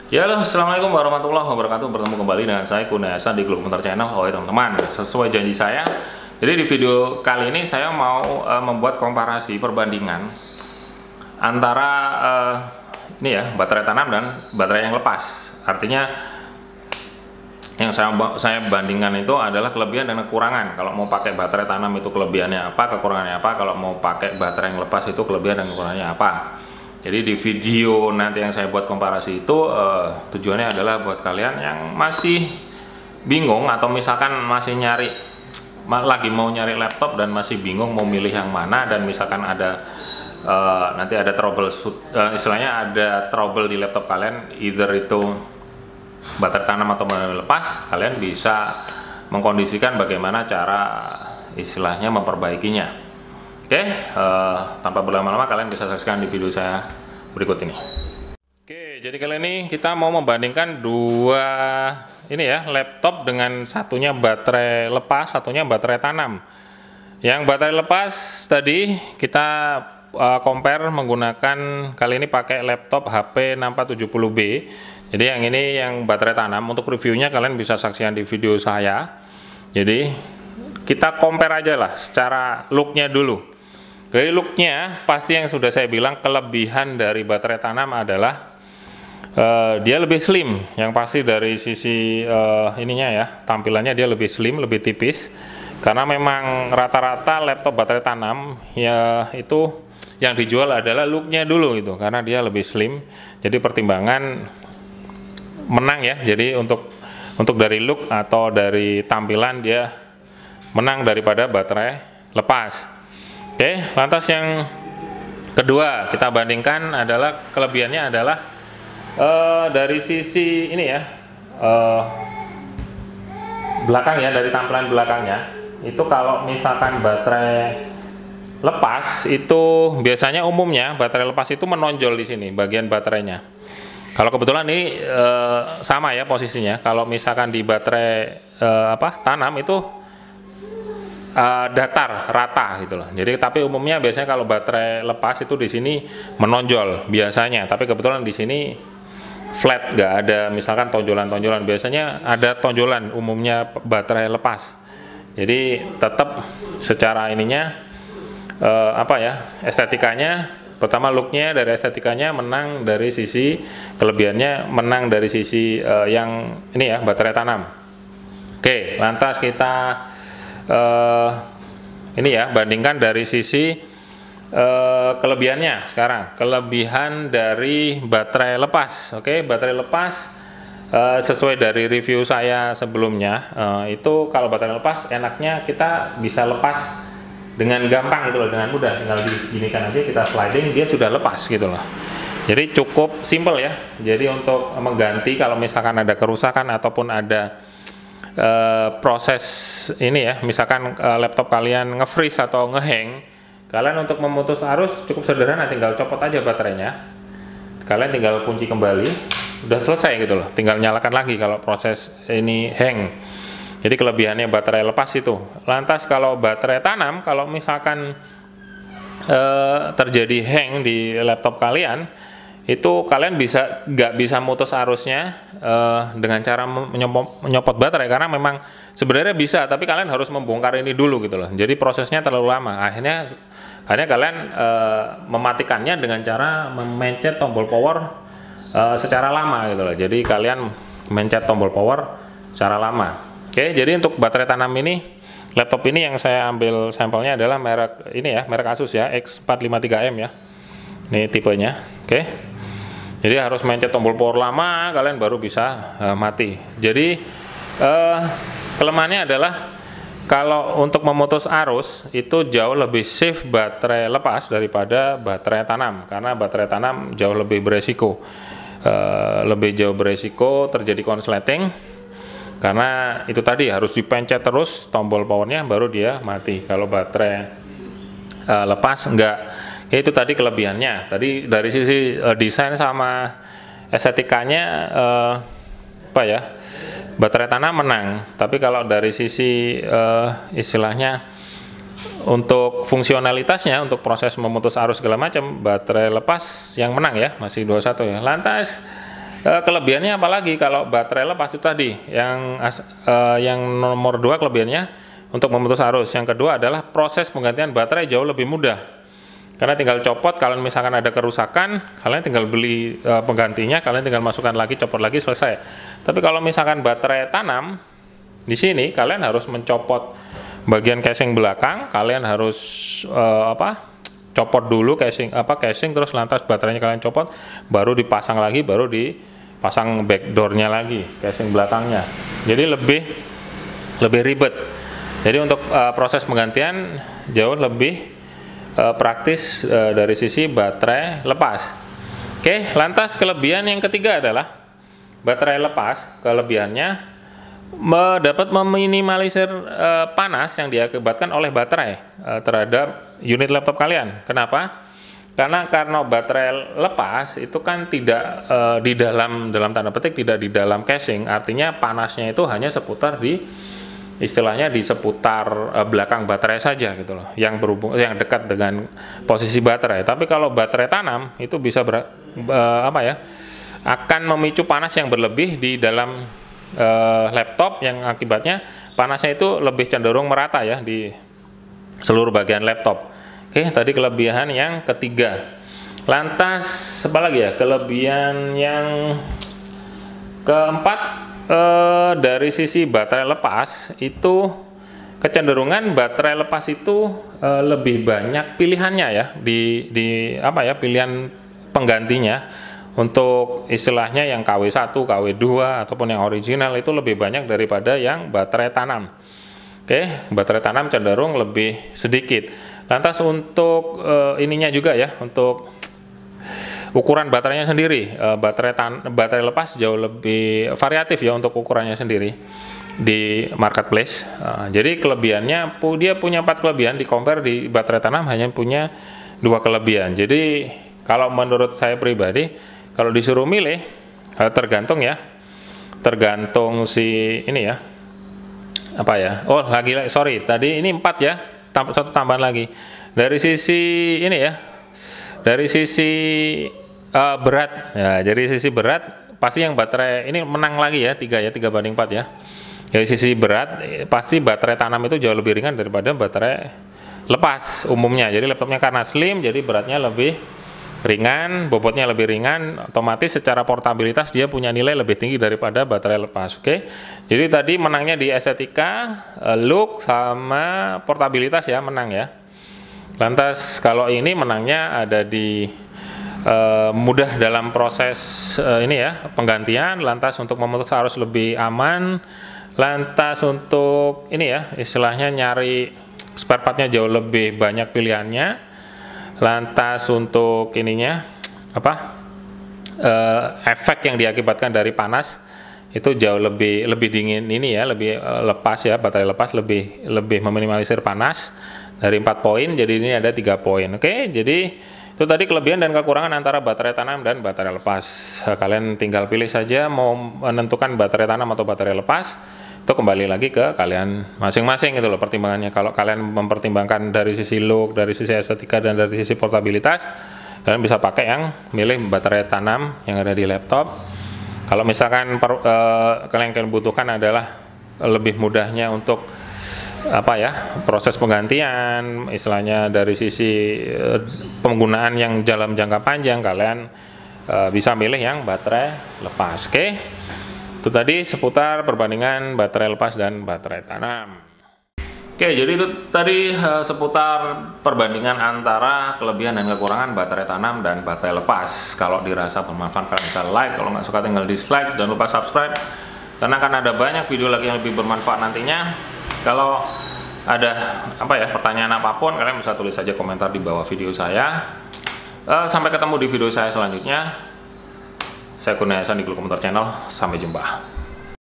Ya halo, assalamualaikum warahmatullahi wabarakatuh. Bertemu kembali dengan saya Kurniasa di Gluk Komentar Channel. Oke teman-teman, sesuai janji saya, jadi di video kali ini saya mau membuat komparasi perbandingan antara ini ya, baterai tanam dan baterai yang lepas. Artinya yang saya bandingkan itu adalah kelebihan dan kekurangan. Kalau mau pakai baterai tanam itu kelebihannya apa, kekurangannya apa. Kalau mau pakai baterai yang lepas itu kelebihan dan kekurangannya apa. Jadi di video nanti yang saya buat komparasi itu tujuannya adalah buat kalian yang masih bingung atau misalkan masih lagi mau nyari laptop dan masih bingung mau milih yang mana, dan misalkan ada nanti ada istilahnya ada trouble di laptop kalian, either itu baterai tanam atau baterai lepas, kalian bisa mengkondisikan bagaimana cara istilahnya memperbaikinya. Oke, tanpa berlama-lama kalian bisa saksikan di video saya berikut ini. Oke, jadi kali ini kita mau membandingkan dua ini ya, laptop dengan satunya baterai lepas, satunya baterai tanam. Yang baterai lepas tadi kita compare menggunakan, kali ini pakai laptop HP 6470B. Jadi yang ini yang baterai tanam. Untuk reviewnya kalian bisa saksikan di video saya. Jadi kita compare aja lah secara looknya dulu. Dari looknya pasti yang sudah saya bilang, kelebihan dari baterai tanam adalah dia lebih slim. Yang pasti dari sisi ininya ya, tampilannya dia lebih slim, lebih tipis. Karena memang rata-rata laptop baterai tanam ya itu yang dijual adalah looknya dulu gitu, karena dia lebih slim. Jadi pertimbangan menang ya. Jadi untuk dari look atau dari tampilan dia menang daripada baterai lepas. Oke, lantas yang kedua kita bandingkan adalah kelebihannya adalah dari sisi ini ya, belakang ya, dari tampilan belakangnya itu kalau misalkan baterai lepas itu biasanya umumnya baterai lepas itu menonjol di sini bagian baterainya. Kalau kebetulan ini sama ya posisinya. Kalau misalkan di baterai tanam itu datar, rata gitu loh. Jadi tapi umumnya biasanya kalau baterai lepas itu di sini menonjol biasanya. Tapi kebetulan di sini flat, nggak ada misalkan tonjolan-tonjolan. Biasanya ada tonjolan umumnya baterai lepas. Jadi tetap secara ininya estetikanya, pertama looknya, dari estetikanya menang, dari sisi kelebihannya menang dari sisi yang ini ya, baterai tanam. Oke, lantas kita ini ya, bandingkan dari sisi kelebihannya sekarang. Kelebihan dari baterai lepas. Oke, baterai lepas sesuai dari review saya sebelumnya, itu kalau baterai lepas enaknya kita bisa lepas dengan gampang gitu loh, dengan mudah, tinggal diginikan aja, kita sliding dia sudah lepas gitu loh. Jadi cukup simple ya. Jadi untuk mengganti kalau misalkan ada kerusakan ataupun ada proses ini ya, misalkan laptop kalian nge-freeze atau nge-hang, kalian untuk memutus arus cukup sederhana, tinggal copot aja baterainya, kalian tinggal kunci kembali, udah selesai gitu loh, tinggal nyalakan lagi kalau proses ini hang. Jadi kelebihannya baterai lepas itu. Lantas kalau baterai tanam, kalau misalkan terjadi hang di laptop kalian, itu kalian nggak bisa mutus arusnya dengan cara menyopot baterai, karena memang sebenarnya bisa, tapi kalian harus membongkar ini dulu gitu loh. Jadi prosesnya terlalu lama. Akhirnya kalian mematikannya dengan cara memencet tombol power secara lama gitu loh. Jadi kalian mencet tombol power secara lama. Oke, jadi untuk baterai tanam ini, laptop ini yang saya ambil sampelnya adalah merek ini ya, merek Asus ya, X453M ya. Ini tipenya. Oke. Jadi harus mencet tombol power lama, kalian baru bisa mati. Jadi kelemahannya adalah kalau untuk memutus arus itu jauh lebih safe baterai lepas daripada baterai tanam, karena baterai tanam jauh lebih beresiko, terjadi konsleting, karena itu tadi harus dipencet terus tombol powernya baru dia mati. Kalau baterai lepas enggak. Ya, itu tadi kelebihannya. Tadi dari sisi desain sama estetikanya baterai tanam menang. Tapi kalau dari sisi istilahnya untuk fungsionalitasnya, untuk proses memutus arus segala macam, baterai lepas yang menang ya, masih 21 ya. Lantas Kelebihannya apalagi kalau baterai lepas itu tadi, yang nomor 2 kelebihannya untuk memutus arus. Yang kedua adalah proses penggantian baterai jauh lebih mudah. Karena tinggal copot, kalau misalkan ada kerusakan, kalian tinggal beli penggantinya, kalian tinggal masukkan lagi, copot lagi, selesai. Tapi kalau misalkan baterai tanam, di sini kalian harus mencopot bagian casing belakang, kalian harus copot dulu casing terus lantas baterainya kalian copot, baru dipasang lagi, baru dipasang backdoornya lagi, casing belakangnya. Jadi lebih ribet. Jadi untuk proses penggantian jauh lebih praktis dari sisi baterai lepas. Oke, lantas kelebihan yang ketiga adalah baterai lepas. Kelebihannya dapat meminimalisir panas yang diakibatkan oleh baterai terhadap unit laptop kalian. Kenapa? Karena baterai lepas itu kan tidak di dalam tanda petik tidak di dalam casing, artinya panasnya itu hanya seputar istilahnya di seputar belakang baterai saja gitu loh, yang dekat dengan posisi baterai. Tapi kalau baterai tanam itu bisa akan memicu panas yang berlebih di dalam laptop, yang akibatnya panasnya itu lebih cenderung merata ya di seluruh bagian laptop. Oke, tadi kelebihan yang ketiga. Lantas apa lagi ya? Kelebihan yang keempat, dari sisi baterai lepas itu kecenderungan baterai lepas itu lebih banyak pilihannya ya pilihan penggantinya. Untuk istilahnya yang KW1, KW2 ataupun yang original itu lebih banyak daripada yang baterai tanam. Oke, baterai tanam cenderung lebih sedikit. Lantas untuk ininya juga ya, untuk ukuran baterainya sendiri, baterai lepas jauh lebih variatif ya untuk ukurannya sendiri di marketplace. Jadi kelebihannya dia punya 4 kelebihan, di compare di baterai tanam hanya punya 2 kelebihan. Jadi kalau menurut saya pribadi, kalau disuruh milih, tergantung si ini ya, tadi ini 4 ya, satu tambahan lagi. Dari sisi ini ya, dari sisi berat, ya, dari sisi berat pasti yang baterai ini menang lagi ya, 3 banding 4 ya. Dari sisi berat pasti baterai tanam itu jauh lebih ringan daripada baterai lepas umumnya. Jadi laptopnya karena slim, jadi beratnya lebih ringan, bobotnya lebih ringan, otomatis secara portabilitas dia punya nilai lebih tinggi daripada baterai lepas. Oke, jadi tadi menangnya di estetika, look sama portabilitas ya, menang ya. Lantas kalau ini menangnya ada di mudah dalam proses penggantian, lantas untuk memutus arus lebih aman, lantas untuk ini ya istilahnya nyari spare partnya jauh lebih banyak pilihannya. Lantas untuk ininya efek yang diakibatkan dari panas itu jauh lebih dingin ini ya, lebih lepas ya, baterai lepas lebih meminimalisir panas dari 4 poin, jadi ini ada 3 poin. Oke, jadi itu tadi kelebihan dan kekurangan antara baterai tanam dan baterai lepas. Kalian tinggal pilih saja mau menentukan baterai tanam atau baterai lepas. Itu kembali lagi ke kalian masing-masing gitu loh pertimbangannya. Kalau kalian mempertimbangkan dari sisi look, dari sisi estetika, dan dari sisi portabilitas, kalian bisa pakai yang milih baterai tanam yang ada di laptop. Kalau misalkan kalian butuhkan adalah lebih mudahnya untuk proses penggantian, istilahnya dari sisi penggunaan yang dalam jangka panjang, kalian bisa milih yang baterai lepas. Oke. Itu tadi seputar perbandingan baterai lepas dan baterai tanam. Oke, jadi itu tadi seputar perbandingan antara kelebihan dan kekurangan baterai tanam dan baterai lepas. Kalau dirasa bermanfaat, kalian bisa like. Kalau nggak suka tinggal dislike. Jangan lupa subscribe, karena akan ada banyak video lagi yang lebih bermanfaat nantinya. Kalau ada pertanyaan apapun, kalian bisa tulis saja komentar di bawah video saya. Sampai ketemu di video saya selanjutnya. Saya Kurnia Hasan di Gluk Komentar Channel. Sampai jumpa.